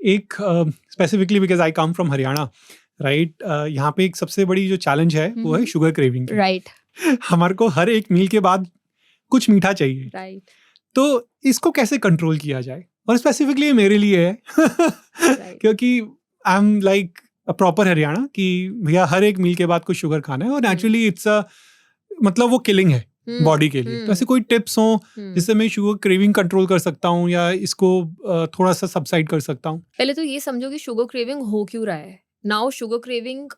एक specifically because I come from Haryana, right, यहाँ पे एक सबसे बड़ी जो चैलेंज है वो है शुगर क्रेविंग की। राइट हमारे को हर एक मील के बाद कुछ मीठा चाहिए। राइट तो इसको कैसे कंट्रोल किया जाए? और स्पेसिफिकली मेरे लिए है क्योंकि I am like a proper Haryana कि भैया हर एक मील के बाद कुछ शुगर खाना है, और नेचुरली इट्स अ मतलब वो किलिंग है बॉडी के लिए। तो ऐसे कोई टिप्स हो जिससे मैं शुगर क्रेविंग कंट्रोल कर सकता हूँ या इसको थोड़ा सा सबसाइड कर सकता हूँ? पहले तो ये समझो कि शुगर क्रेविंग हो क्यों रहा है. Now sugar craving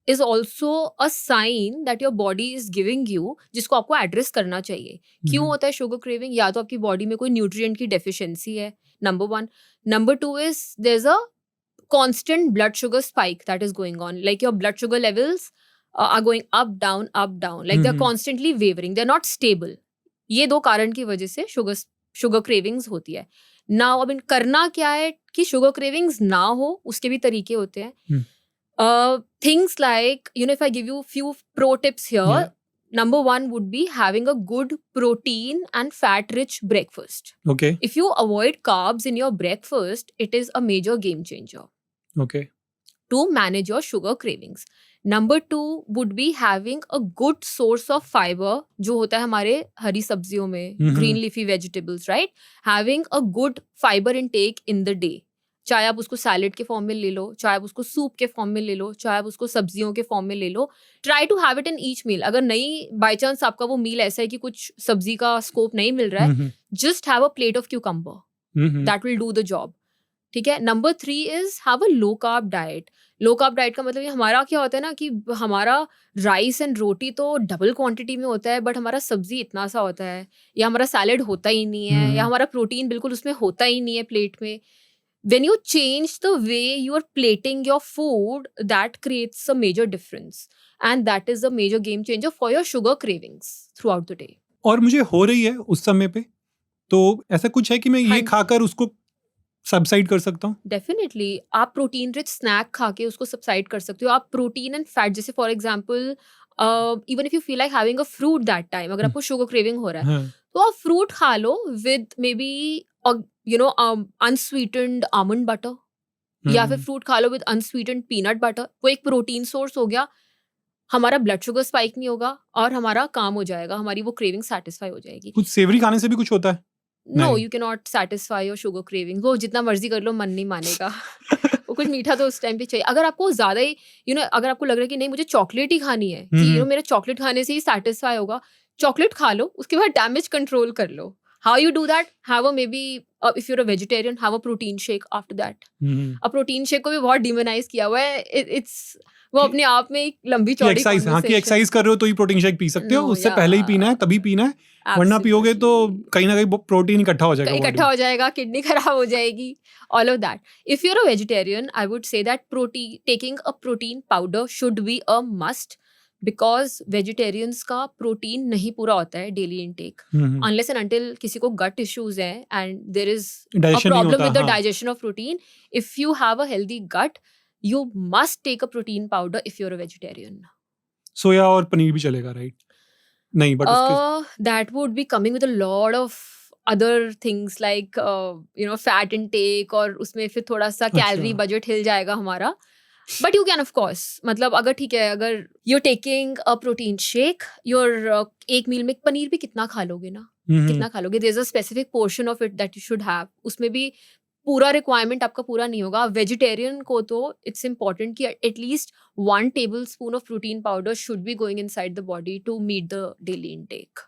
is also a sign that your body is giving you, जिसको आपको एड्रेस करना चाहिए. क्यों होता है शुगर क्रेविंग? या तो आपकी बॉडी में कोई न्यूट्रिएंट की डेफिशिएंसी है, number 1. Number 2 is there is a constant blood sugar spike that is going on, like your blood sugar levels are going up down, like they're constantly wavering, they're not stable. ये दो कारण की वजह से sugar cravings होती है. Now अब करना क्या है कि शुगर क्रेविंग्स ना हो, उसके भी तरीके होते हैं. Things like, you know, if I give you few pro tips here, number 1 would be having a good protein and fat rich breakfast. Okay. If you avoid carbs in your breakfast, it is a major game changer. Okay. To manage your sugar cravings. Number 2 would be having a good source of fiber, जो होता है हमारे हरी सब्जियों में, green leafy vegetables, right? Having a good fiber intake in the day. चाहे आप उसको salad के फॉर्म में ले लो, चाहे आप उसको सूप के फॉर्म में ले लो, चाहे आप उसको सब्जियों के फॉर्म में ले लो. Try to have it in each meal. अगर नहीं, बाई चांस आपका वो मील ऐसा है कि कुछ सब्जी का स्कोप नहीं मिल रहा है, just have a plate of cucumber. That will do the job. ठीक है. Number 3 is have a low carb diet. Low carb diet का मतलब ये हमारा क्या होता है ना कि हमारा राइस एंड रोटी तो डबल क्वांटिटी में होता है, बट हमारा सब्जी इतना सा होता है, या हमारा सैलेड होता ही नहीं है, या हमारा प्रोटीन बिल्कुल उसमें होता ही नहीं है प्लेट में. When you change the way you are plating your food, that creates a major difference, and that is a major game changer for your sugar cravings throughout the day. और मुझे हो रही है उस समय पे, तो ऐसा कुछ है कि मैं ये खाकर उसको सबसाइड कर सकता हूँ? डेफिनेटली आप प्रोटीन रिच स्नैक खा के उसको सबसाइड कर सकते हो. आप प्रोटीन एंड फैट, जैसे for example even if you feel like having a fruit that time, अगर आपको शुगर क्रेविंग हो रहा है, तो आप फ्रूट खा लो with maybe you know unsweetened almond butter, या फिर फ्रूट खा लो विद अनस्वीटेंड पीनट बटर. वो एक प्रोटीन सोर्स हो गया. हमारा ब्लड शुगर स्पाइक नहीं होगा और हमारा काम हो जाएगा, हमारी वो क्रेविंग सेटिस्फाई हो जाएगी. कुछ सेवरी खाने से भी कुछ होता है? No, you can not satisfy your sugar craving. वो जितना मर्जी कर लो, मन नहीं मानेगा. वो कुछ मीठा तो उस टाइम पे चाहिए. अगर आपको ज्यादा ही अगर आपको लग रहा है कि नहीं मुझे चॉकलेट ही खानी है, कि मेरा चॉकलेट खाने से ही सेटिस्फाई होगा, चॉकलेट खा लो, उसके बाद डैमेज कंट्रोल कर लो. How you do that? Have a maybe if you're a vegetarian, have a protein shake after that. A protein shake को भी बहुत डिमोनाइज किया हुआ है. It's वो अपने आप में एक लंबी चौड़ी एक्सरसाइज, हाँ, कि एक्सरसाइज कर रहे हो तो ही प्रोटीन शेक पी सकते हो, उससे पहले ही पीना है, तभी पीना है. वरना पियोगे तो कहीं ना कहीं प्रोटीन इकट्ठा हो जाएगा, किडनी खराब हो जाएगी, all of that. If you're a vegetarian, I would say that taking a protein powder should be a must. Because vegetarians का प्रोटीन नहीं पूरा होता है daily intake, unless and until किसी को गट इश्यूज है and there is a problem with the digestion of protein. If you have a healthy gut, you must take a protein powder if you are a vegetarian. Soya और पनीर भी चलेगा, right? नहीं, but that would be coming with a lot of other things like fat intake, और उसमें फिर थोड़ा सा calorie budget हिल जाएगा हमारा. But you can of course, मतलब अगर ठीक है, अगर you're taking a protein shake, your एक मील में पनीर भी कितना खा लोगे ना, कितना खा लोगे. There is a specific portion of it that you should have. उसमें भी पूरा रिक्वायरमेंट आपका पूरा नहीं होगा. वेजिटेरियन को तो इट्स इंपॉर्टेंट कि at least 1 tablespoon of protein powder should be going inside the body to meet the daily intake.